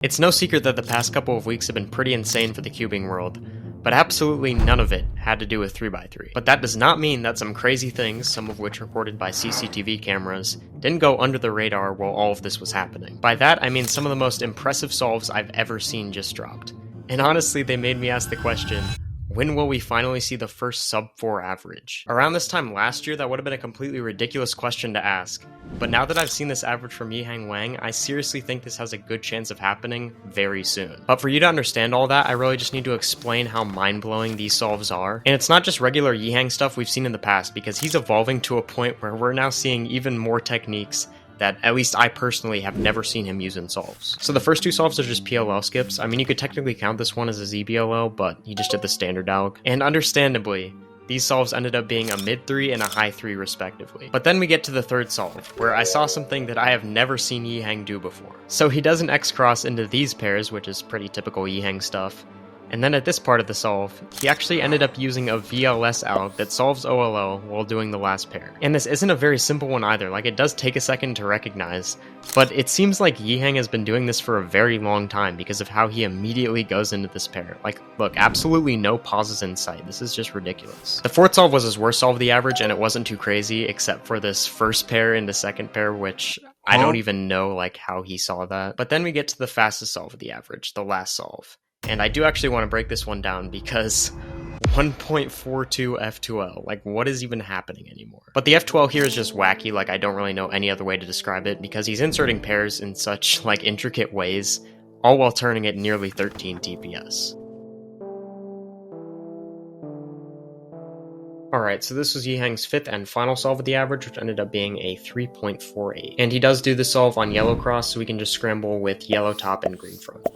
It's no secret that the past couple of weeks have been pretty insane for the cubing world, but absolutely none of it had to do with 3x3. But that does not mean that some crazy things, some of which recorded by CCTV cameras, didn't go under the radar while all of this was happening. By that, I mean some of the most impressive solves I've ever seen just dropped. And honestly, they made me ask the question, when will we finally see the first sub-4 average? Around this time last year, that would have been a completely ridiculous question to ask, but now that I've seen this average from Yiheng Wang, I seriously think this has a good chance of happening very soon. But for you to understand all that, I really just need to explain how mind-blowing these solves are. And it's not just regular Yiheng stuff we've seen in the past, because he's evolving to a point where we're now seeing even more techniques that at least I personally have never seen him use in solves. So the first two solves are just PLL skips. I mean, you could technically count this one as a ZBLL, but he just did the standard alg. And understandably, these solves ended up being a mid 3 and a high 3 respectively. But then we get to the third solve, where I saw something that I have never seen Yiheng do before. So he does an X cross into these pairs, which is pretty typical Yiheng stuff. And then at this part of the solve, he actually ended up using a VLS alg that solves OLO while doing the last pair. And this isn't a very simple one either, like it does take a second to recognize, but it seems like Yiheng has been doing this for a very long time because of how he immediately goes into this pair. Like, look, absolutely no pauses in sight, this is just ridiculous. The fourth solve was his worst solve of the average, and it wasn't too crazy, except for this first pair into second pair, which I don't even know like how he saw that. But then we get to the fastest solve of the average, the last solve. And I do actually want to break this one down because 1.42 F2L, like what is even happening anymore? But the F2L here is just wacky, like I don't really know any other way to describe it because he's inserting pairs in such like intricate ways, all while turning at nearly 13 TPS. Alright, so this was Yiheng's fifth and final solve of the average, which ended up being a 3.48. And he does do the solve on yellow cross, so we can just scramble with yellow top and green front.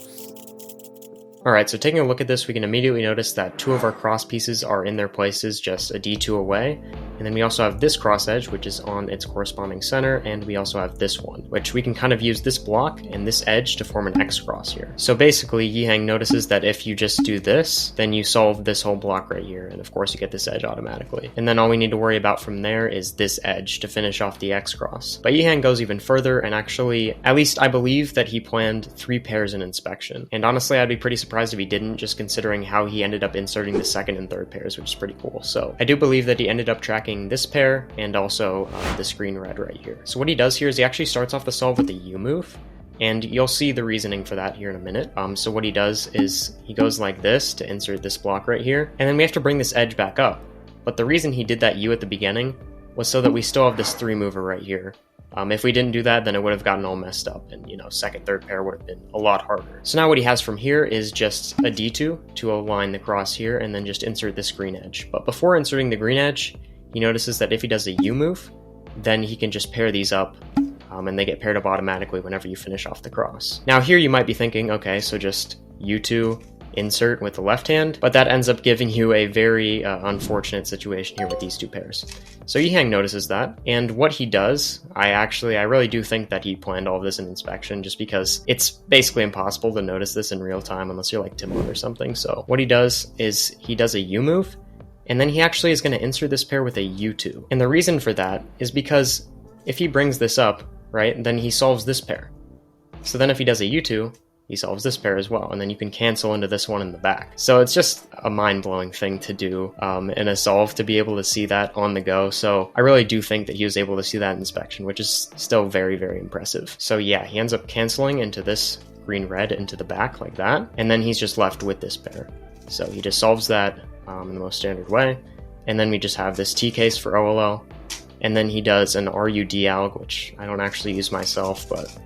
Alright, so taking a look at this, we can immediately notice that two of our cross pieces are in their places just a D2 away, and then we also have this cross edge, which is on its corresponding center, and we also have this one, which we can kind of use this block and this edge to form an X cross here. So basically, Yiheng notices that if you just do this, then you solve this whole block right here, and of course you get this edge automatically. And then all we need to worry about from there is this edge to finish off the X cross. But Yiheng goes even further, and actually, at least I believe that he planned 3 pairs in inspection. And honestly, I'd be pretty surprised if he didn't, just considering how he ended up inserting the second and third pairs, which is pretty cool. So I do believe that he ended up tracking this pair and also this green red right here. So what he does here is he actually starts off the solve with a U move, and you'll see the reasoning for that here in a minute. So what he does is he goes like this to insert this block right here, and then we have to bring this edge back up. But the reason he did that U at the beginning was so that we still have this 3 mover right here. If we didn't do that, then it would have gotten all messed up, and you know, second, third pair would have been a lot harder. So now what he has from here is just a D2 to align the cross here, and then just insert this green edge. But before inserting the green edge, he notices that if he does a U move, then he can just pair these up, and they get paired up automatically whenever you finish off the cross. Now here you might be thinking, okay, so just U2, insert with the left hand, but that ends up giving you a very unfortunate situation here with these 2 pairs. So Yiheng notices that, and what he does, I really do think that he planned all of this in inspection, just because it's basically impossible to notice this in real time unless you're like Timon or something. So what he does is he does a U move, and then he actually is going to insert this pair with a U2. And the reason for that is because if he brings this up, right, then he solves this pair. So then if he does a U2, he solves this pair as well, and then you can cancel into this one in the back. So it's just a mind-blowing thing to do in a solve, to be able to see that on the go. So I really do think that he was able to see that in inspection, which is still very, very impressive. So yeah, he ends up canceling into this green-red into the back like that, and then he's just left with this pair. So he just solves that in the most standard way, and then we just have this T case for OLL, and then he does an RUD alg, which I don't actually use myself, but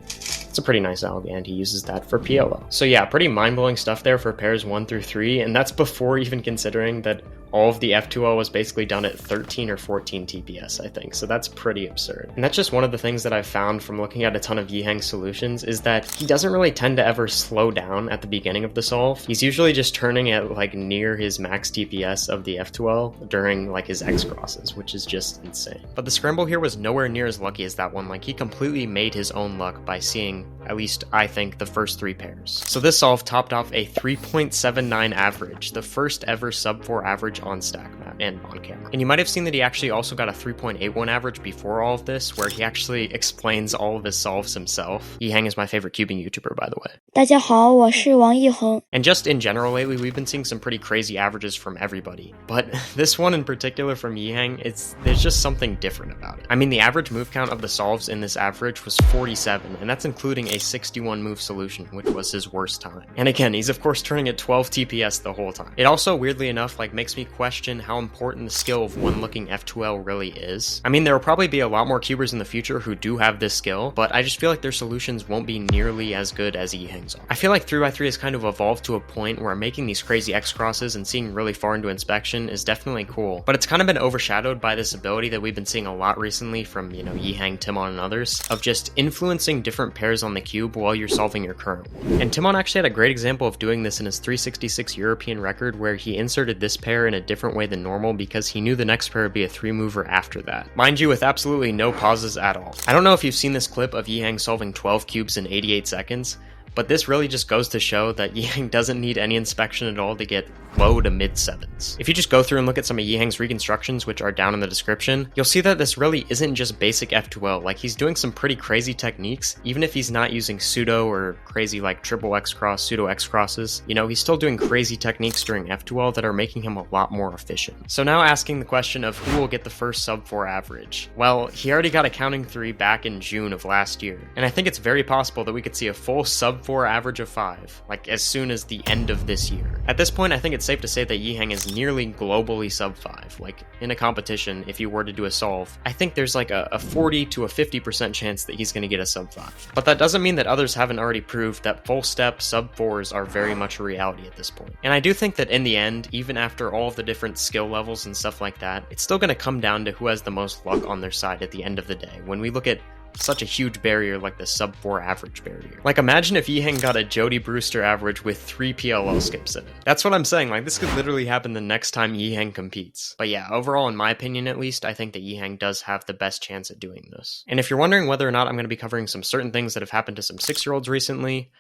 it's a pretty nice alg, and he uses that for PLO. So yeah, pretty mind-blowing stuff there for pairs 1 through 3, and that's before even considering that all of the F2L was basically done at 13 or 14 TPS, I think, so that's pretty absurd. And that's just one of the things that I've found from looking at a ton of Yiheng solutions, is that he doesn't really tend to ever slow down at the beginning of the solve. He's usually just turning at like near his max TPS of the F2L during like his X crosses, which is just insane. But the scramble here was nowhere near as lucky as that one. Like, he completely made his own luck by seeing, at least I think, the first 3 pairs. So this solve topped off a 3.79 average, the first ever sub 4 average on stack map. and on camera. And you might have seen that he actually also got a 3.81 average before all of this, where he actually explains all of his solves himself. Yiheng is my favorite cubing YouTuber, by the way. 大家好，我是王一恒。 And just in general lately, we've been seeing some pretty crazy averages from everybody. But this one in particular from Yiheng, there's just something different about it. I mean, the average move count of the solves in this average was 47, and that's including a 61 move solution, which was his worst time. And again, he's of course turning at 12 TPS the whole time. It also, weirdly enough, makes me question how important the skill of one-looking F2L really is. I mean, there will probably be a lot more cubers in the future who do have this skill, but I just feel like their solutions won't be nearly as good as Yiheng's are. I feel like 3x3 has kind of evolved to a point where making these crazy X crosses and seeing really far into inspection is definitely cool, but it's kind of been overshadowed by this ability that we've been seeing a lot recently from, Yiheng, Timon, and others, of just influencing different pairs on the cube while you're solving your current one. And Timon actually had a great example of doing this in his 366 European record, where he inserted this pair in a different way than normal because he knew the next pair would be a 3-mover after that. Mind you, with absolutely no pauses at all. I don't know if you've seen this clip of Yiheng solving 12 cubes in 88 seconds, but this really just goes to show that Yiheng doesn't need any inspection at all to get low to mid 7s. If you just go through and look at some of Yiheng's reconstructions, which are down in the description, you'll see that this really isn't just basic F2L. He's doing some pretty crazy techniques, even if he's not using pseudo or crazy triple X cross, pseudo X crosses. He's still doing crazy techniques during F2L that are making him a lot more efficient. So now asking the question of who will get the first sub 4 average. Well, he already got a counting 3 back in June of last year, and I think it's very possible that we could see a full sub 4 average of 5, as soon as the end of this year. At this point, I think it's safe to say that Yiheng is nearly globally sub 5. In a competition, if you were to do a solve, I think there's a 40 to a 50% chance that he's going to get a sub 5. But that doesn't mean that others haven't already proved that full step sub 4s are very much a reality at this point. And I do think that in the end, even after all of the different skill levels and stuff like that, it's still going to come down to who has the most luck on their side at the end of the day, when we look at such a huge barrier like the sub 4 average barrier. Imagine if Yiheng got a Jody Brewster average with 3 PLL skips in it. That's what I'm saying, this could literally happen the next time Yiheng competes. But yeah, overall, in my opinion at least, I think that Yiheng does have the best chance at doing this. And if you're wondering whether or not I'm going to be covering some certain things that have happened to some 6-year-olds recently,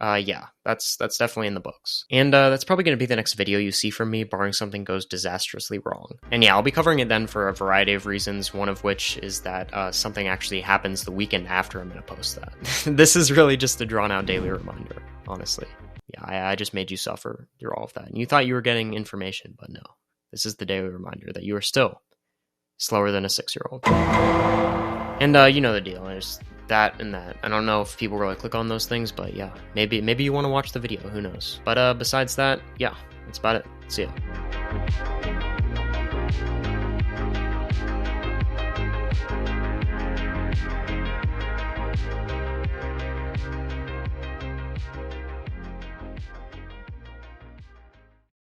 yeah, that's definitely in the books. And that's probably going to be the next video you see from me, barring something goes disastrously wrong. And yeah, I'll be covering it then for a variety of reasons, one of which is that something actually happens the weekend after I'm going to post that. This is really just a drawn-out daily reminder, honestly. Yeah, I just made you suffer through all of that. And you thought you were getting information, but no. This is the daily reminder that you are still slower than a 6-year-old. And you know the deal. There's that and that. I don't know if people really click on those things, but yeah, maybe you want to watch the video, who knows. But besides that, yeah, that's about it. See ya.